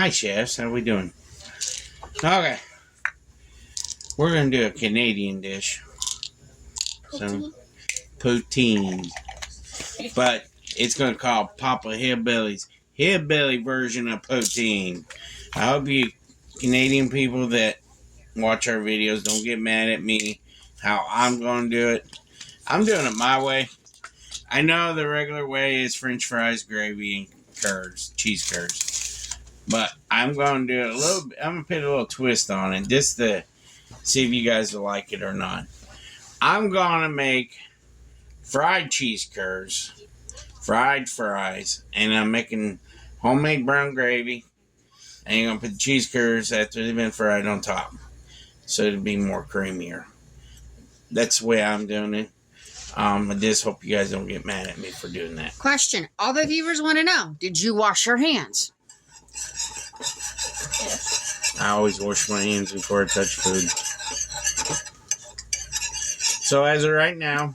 Hi, chefs. How we doing? Okay. We're going to do a Canadian dish. So, poutine. But it's going to call Papa Hillbilly's Hillbilly version of poutine. I hope you Canadian people that watch our videos don't get mad at me how I'm going to do it. I'm doing it my way. I know the regular way is French fries, gravy, and curds, cheese curds. But I'm going to do it a little bit. I'm going to put a little twist on it just to see if you guys will like it or not. I'm going to make fried cheese curds, fried fries, and I'm making homemade brown gravy. And you're going to put the cheese curds after they've been fried on top. So it'll be more creamier. That's the way I'm doing it. I just hope you guys don't get mad at me for doing that. Question. All the viewers want to know, did you wash your hands? Yes. I always wash my hands before I touch food. So as of right now...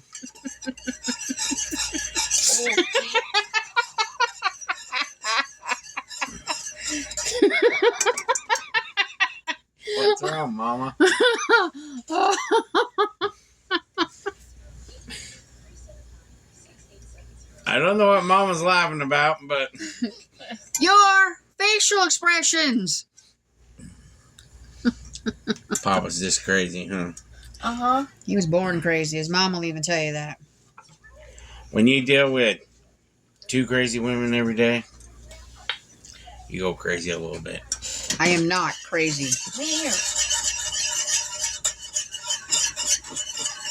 What's wrong, Mama? I don't know what Mama's laughing about, but... Your facial expressions. Papa's just crazy, huh? Uh-huh. He was born crazy. His mom will even tell you that. When you deal with two crazy women every day, you go crazy a little bit. I am not crazy. Here.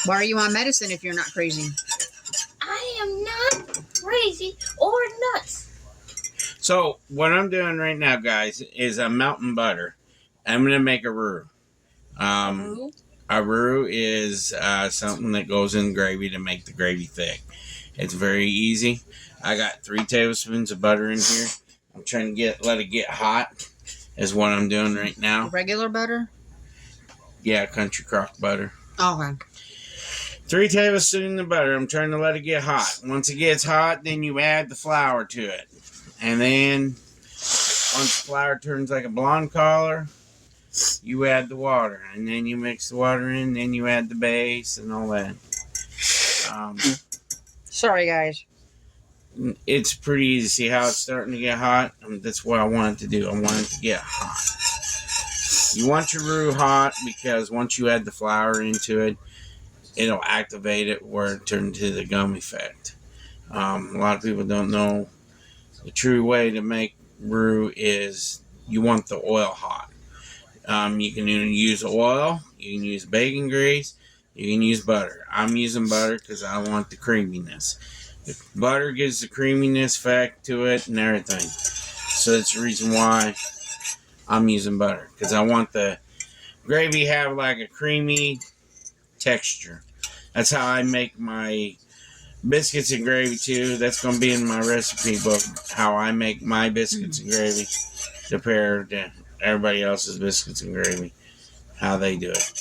Why are you on medicine if you're not crazy? I am not crazy or nuts. So, what I'm doing right now, guys, is a melting butter. I'm going to make a roux. A roux is something that goes in gravy to make the gravy thick. It's very easy. I got 3 tablespoons of butter in here. I'm trying to let it get hot is what I'm doing right now. Regular butter? Yeah, country crock butter. Okay. 3 tablespoons of butter. I'm trying to let it get hot. Once it gets hot, then you add the flour to it. And then, once the flour turns like a blonde color, you add the water. And then you mix the water in, then you add the base and all that. Sorry, guys. It's pretty easy to see how it's starting to get hot. That's what I want it to do. I want it to get hot. You want your roux hot because once you add the flour into it, it'll activate it where it turns to the gum effect. A lot of people don't know the true way to make roux is you want the oil hot. You can use oil, you can use bacon grease, you can use butter. I'm using butter because I want the creaminess. The butter gives the creaminess effect to it and everything. So that's the reason why I'm using butter. Because I want the gravy to have like a creamy texture. That's how I make my biscuits and gravy too. That's going to be in my recipe book. How I make my biscuits and gravy compared to everybody else's biscuits and gravy. How they do it.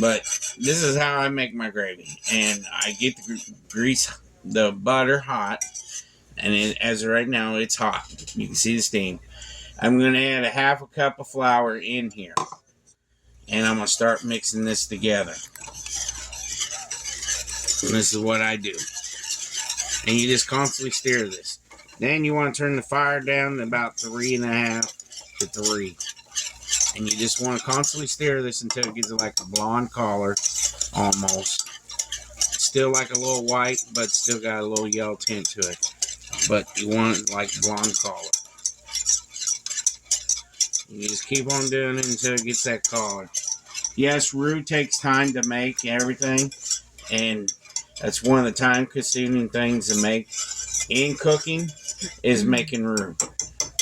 But this is how I make my gravy. And I get the butter hot. And as of right now, it's hot. You can see the steam. I'm going to add a half a cup of flour in here. And I'm going to start mixing this together. And this is what I do. And you just constantly stir this. Then you want to turn the fire down to about 3.5 to 3. And you just want to constantly stir this until it gets like a blonde color, almost. Still like a little white, but still got a little yellow tint to it. But you want it like blonde color. You just keep on doing it until it gets that color. Yes, roux takes time to make everything. And that's one of the time-consuming things to make in cooking is making roux.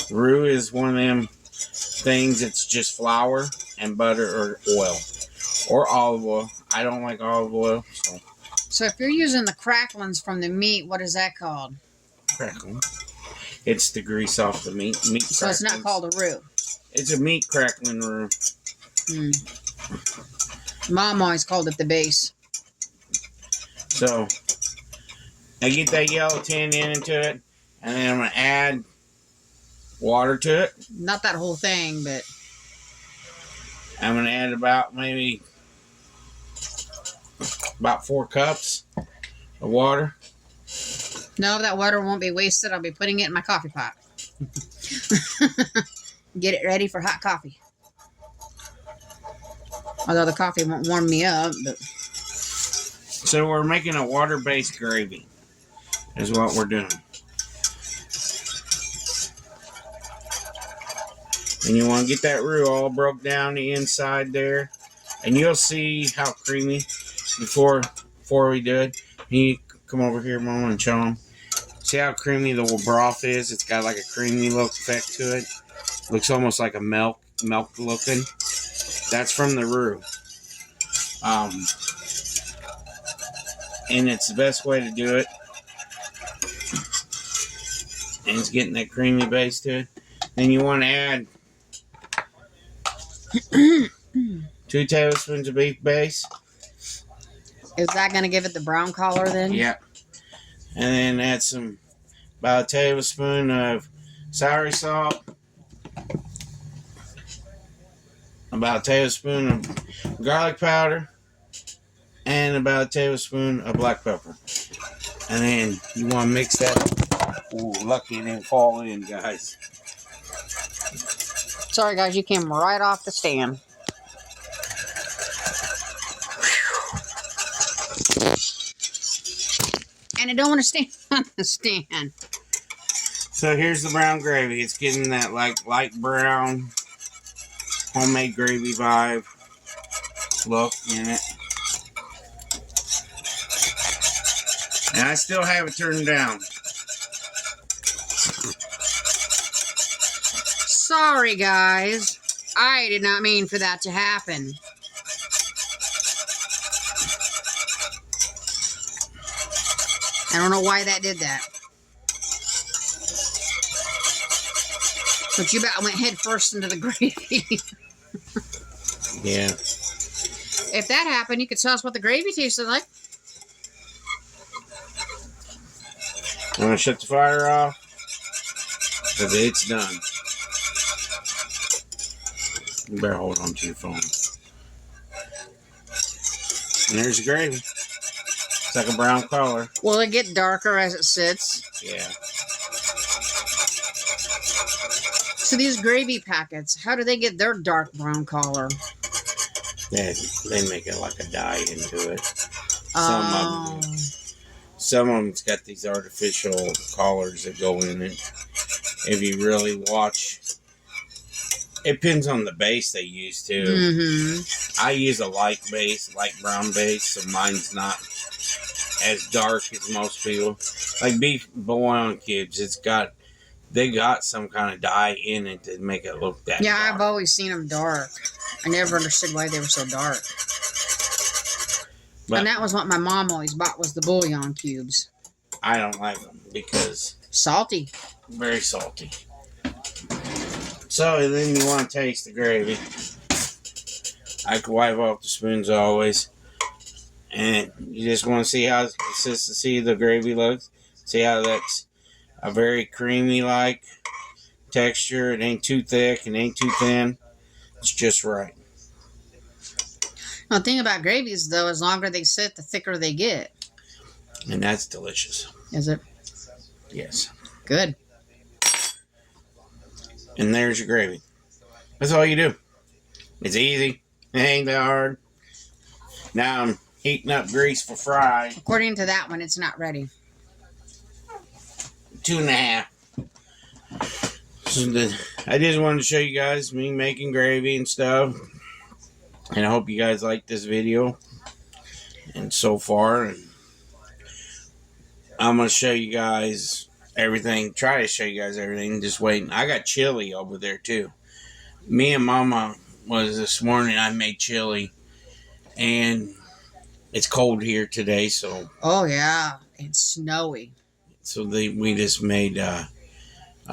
Roux is one of them things that's just flour and butter or oil. Or olive oil. I don't like olive oil. So if you're using the cracklings from the meat, what is that called? Crackling. It's the grease off the meat. So it's not called a roux. It's a meat crackling roux. Mom always called it the base. So I get that yellow tint into it, and then I'm going to add water to it. Not that whole thing, but I'm going to add maybe about 4 cups of water. no, that water won't be wasted. I'll be putting it in my coffee pot. Get it ready for hot coffee. Although the coffee won't warm me up, but So we're making a water-based gravy is what we're doing. And you want to get that roux all broke down the inside there. And you'll see how creamy before we do it. You come over here, Mama, and show them. See how creamy the broth is? It's got like a creamy look effect to it. Looks almost like a milk looking. That's from the roux. And it's the best way to do it. And it's getting that creamy base to it. Then you want to add 2 tablespoons of beef base. is that going to give it the brown color then? Yeah. And then add about a tablespoon of celery salt. About a tablespoon of garlic powder. And about a tablespoon of black pepper. And then you want to mix that. Ooh, lucky it didn't fall in, guys. Sorry, guys, you came right off the stand. And I don't want to stand on the stand. So here's the brown gravy. It's getting that like light brown homemade gravy vibe look in it. And I still have it turned down. Sorry, guys. I did not mean for that to happen. I don't know why that did that. But you bet I went head first into the gravy. Yeah. If that happened, you could tell us what the gravy tasted like. I'm going to shut the fire off. Because it's done. You better hold on to your phone. And there's the gravy. It's like a brown color. Will it get darker as it sits? Yeah. So these gravy packets, how do they get their dark brown color? They make it like a dye into it. Oh. Some of them's got these artificial colors that go in it. If you really watch, it depends on the base they use too. Mm-hmm. I use a light brown base, so mine's not as dark as most people. Like beef bouillon cubes, they got some kind of dye in it to make it look that Yeah, dark. I've always seen them dark. I never understood why they were so dark. But And that was what my mom always bought, was the bouillon cubes. I don't like them because Salty. very salty. So then you want to taste the gravy. I can wipe off the spoons always. And you just want to see how the consistency of the gravy looks. See how that's a very creamy like texture. It ain't too thick, it ain't too thin. It's just right. Now, the thing about gravies, though, is longer they sit, the thicker they get. And that's delicious. Is it? Yes. Good. And there's your gravy. That's all you do. It's easy. It ain't that hard. Now I'm heating up grease for fry. According to that one, it's not ready. 2.5. So I just wanted to show you guys me making gravy and stuff. And I hope you guys like this video. And so far, and I'm going to show you guys everything. Try to show you guys everything. Just waiting. I got chili over there too. Me and Mama was this morning. I made chili. And it's cold here today. So Oh, yeah. It's snowy. we just made a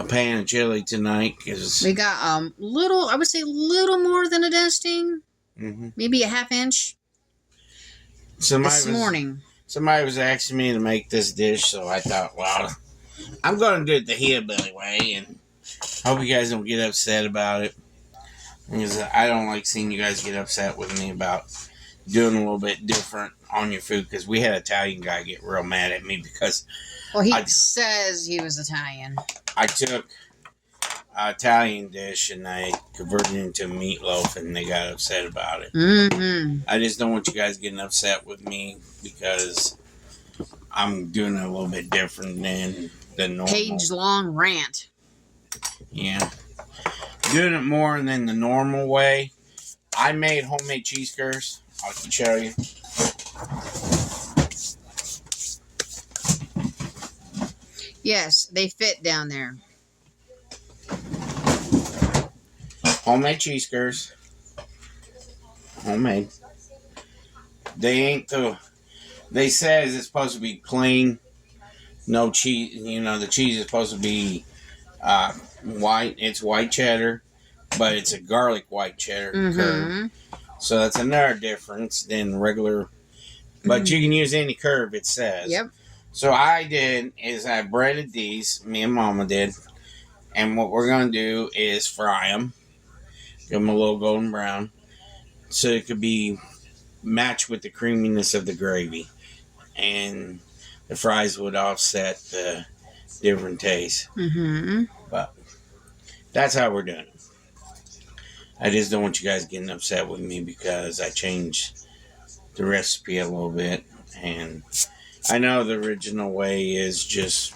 pan of chili tonight. Cause, We got I would say little more than a dusting. mm-hmm. Maybe a half inch this morning. Somebody was asking me to make this dish, so I thought, well, I'm going to do it the Hillbilly way, and Hope you guys don't get upset about it. Because I don't like seeing you guys get upset with me about doing a little bit different on your food. Because we had an Italian guy get real mad at me because Well, he says he was Italian. I took an Italian dish and I converted it into meatloaf, and they got upset about it. Mm-hmm. I just don't want you guys getting upset with me because I'm doing it a little bit different than the normal. Page-long rant. Yeah. Doing it more than the normal way. I made homemade cheese curds. I can show you. Yes, they fit down there. Homemade cheese curds. Homemade. They ain't the... They says it's supposed to be plain, no cheese. You know, the cheese is supposed to be white. It's white cheddar, but it's a garlic white cheddar curd. So that's another difference than regular. But you can use any curd, it says. Yep. So I did is I breaded these. Me and Mama did. And what we're going to do is fry them. Give them a little golden brown. So it could be matched with the creaminess of the gravy. And the fries would offset the different taste. But that's how we're doing it. I just don't want you guys getting upset with me because I changed the recipe a little bit. And I know the original way is just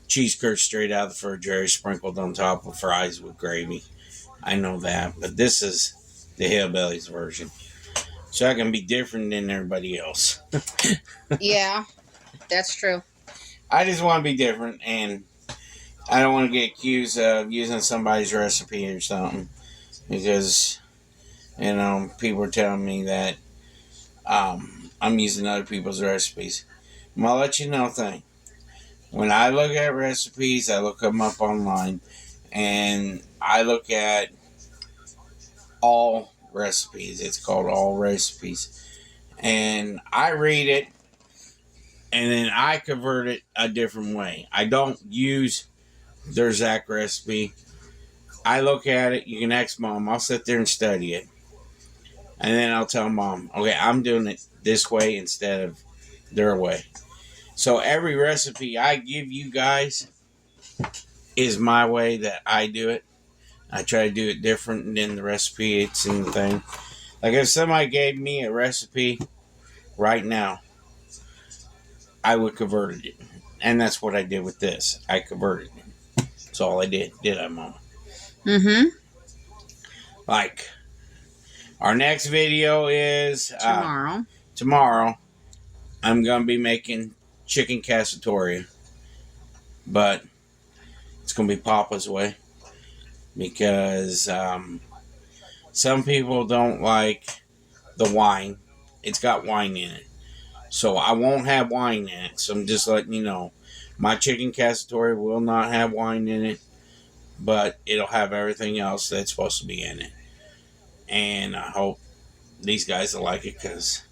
cheese curds straight out of the refrigerator, sprinkled on top of fries with gravy. I know that. But this is the Hillbilly's version. So I can be different than everybody else. Yeah, that's true. I just want to be different, and I don't want to get accused of using somebody's recipe or something. Because, you know, people are telling me that I'm using other people's recipes. I'm going to let you know a thing. When I look at recipes, I look them up online. And I look at all recipes. It's called all recipes. And I read it. And then I convert it a different way. I don't use their exact recipe. I look at it. You can ask Mom. I'll sit there and study it. And then I'll tell Mom, okay, I'm doing it this way instead of their way. So every recipe I give you guys is my way that I do it. I try to do it different than the recipe it's in the thing. Like if somebody gave me a recipe right now, I would convert it. And that's what I did with this. I converted it. That's all I did. Did I, Mama? Like, our next video is... Tomorrow, I'm going to be making chicken casatoria. But it's going to be Papa's way. Because some people don't like the wine. It's got wine in it. So I won't have wine in it. So I'm just letting you know. My chicken casatoria will not have wine in it. But it'll have everything else that's supposed to be in it. And I hope these guys will like it. Because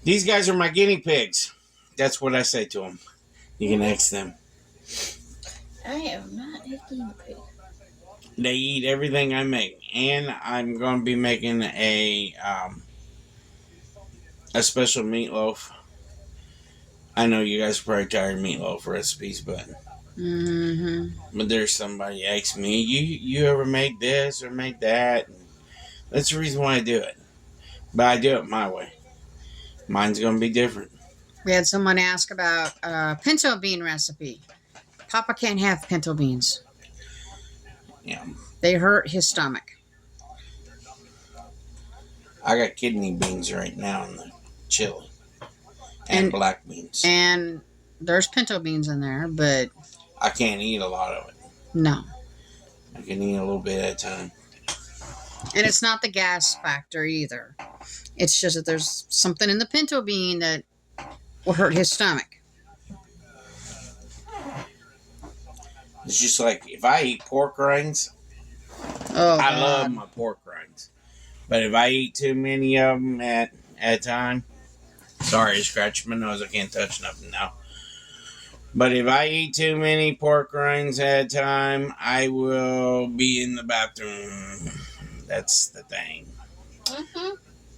these guys are my guinea pigs. That's what I say to them. You can ask them. I am not a guinea pig. They eat everything I make. And I'm going to be making a special meatloaf. I know you guys are probably tired of meatloaf recipes, but but there's somebody asks me, you ever made this or made that? And that's the reason why I do it. But I do it my way. Mine's going to be different. We had someone ask about pinto bean recipe. Papa can't have pinto beans. Yeah. They hurt his stomach. I got kidney beans right now in the chili. And black beans. And there's pinto beans in there, but... I can't eat a lot of it. No. I can eat a little bit at a time. And it's not the gas factor either. It's just that there's something in the pinto bean that will hurt his stomach. It's just like, if I eat pork rinds, I love my pork rinds. But if I eat too many of them at a time... Sorry, I scratched my nose. I can't touch nothing now. But if I eat too many pork rinds at a time, I will be in the bathroom. That's the thing. Mm-hmm.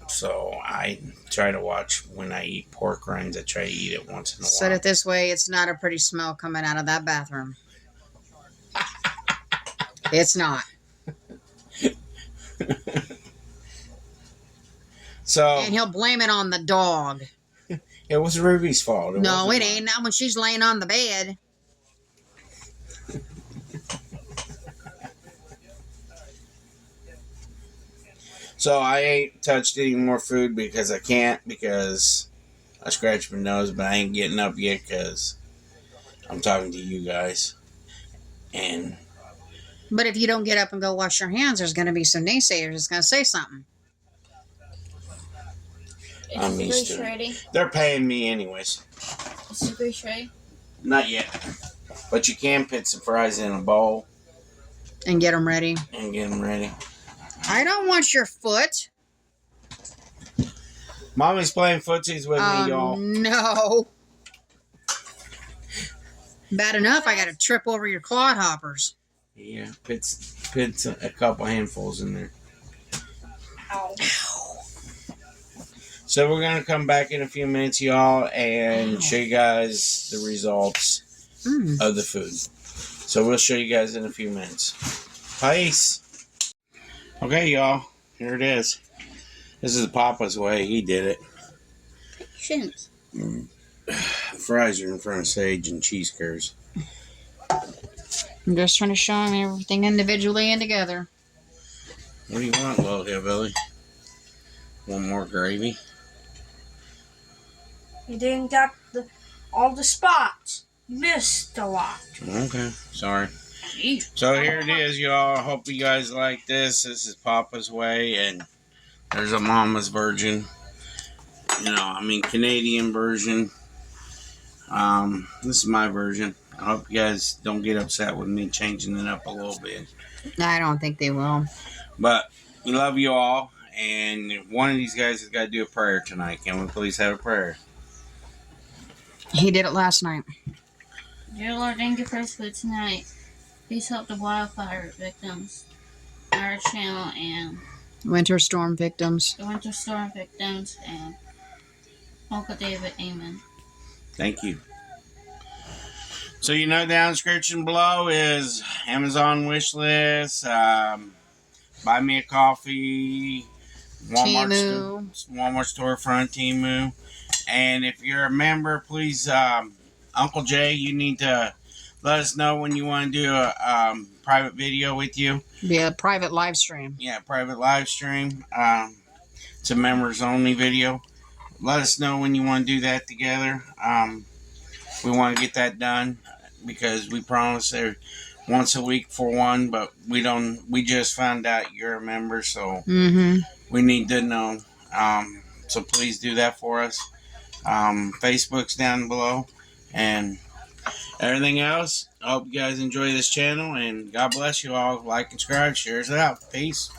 So I try to watch when I eat pork rinds. I try to eat it once in a Said while. it this way, it's not a pretty smell coming out of that bathroom. It's not. So And he'll blame it on the dog. it was Ruby's fault. No, wasn't it mine. ain't. Not when she's laying on the bed. So I ain't touched any more food because I can't, because I scratched my nose, but I ain't getting up yet because I'm talking to you guys. And But if you don't get up and go wash your hands, there's going to be some naysayers that's going to say something. I'm Is the used grease to it. ready? They're paying me anyways. Is the grease ready? Not yet. But you can put some fries in a bowl And get them ready. and get them ready. I don't want your foot. Mommy's playing footsies with me, y'all. No. Bad enough, I got to trip over your clodhoppers. Yeah, put a couple handfuls in there. Ow. So we're going to come back in a few minutes, y'all, and show you guys the results of the food. So we'll show you guys in a few minutes. Peace. Okay, y'all. Here it is. This is Papa's way. He did it. Shouldn't. Fries are in front of Sage and cheese curds. I'm just trying to show him everything individually and together. What do you want, little hillbilly? One more gravy? You didn't got all the spots. You missed a lot. Okay, sorry. Jeez. So here it is, y'all. I hope you guys like this. This is Papa's way, and there's a Mama's version. Canadian version. This is my version. I hope you guys don't get upset with me changing it up a little bit. I don't think they will. But we love you all, and one of these guys has got to do a prayer tonight. Can we please have a prayer? He did it last night. Dear Lord, thank you for this food tonight. Please help the wildfire victims, our channel, and Winter storm victims. the winter storm victims, and Uncle David. Amen. Thank you. So down in the description below is Amazon wish list, buy me a coffee, Temu. Walmart storefront, Temu, and if you're a member, please, Uncle Jay, you need to let us know when you want to do a private video with you. Be a private live stream. Yeah, private live stream. It's a members only video. Let us know when you want to do that together. We want to get that done because we promise there once a week for one, but we just found out you're a member, so we need to know. So please do that for us. Facebook's down below, and everything else. I hope you guys enjoy this channel, and God bless you all. Like and subscribe, share it out. Peace.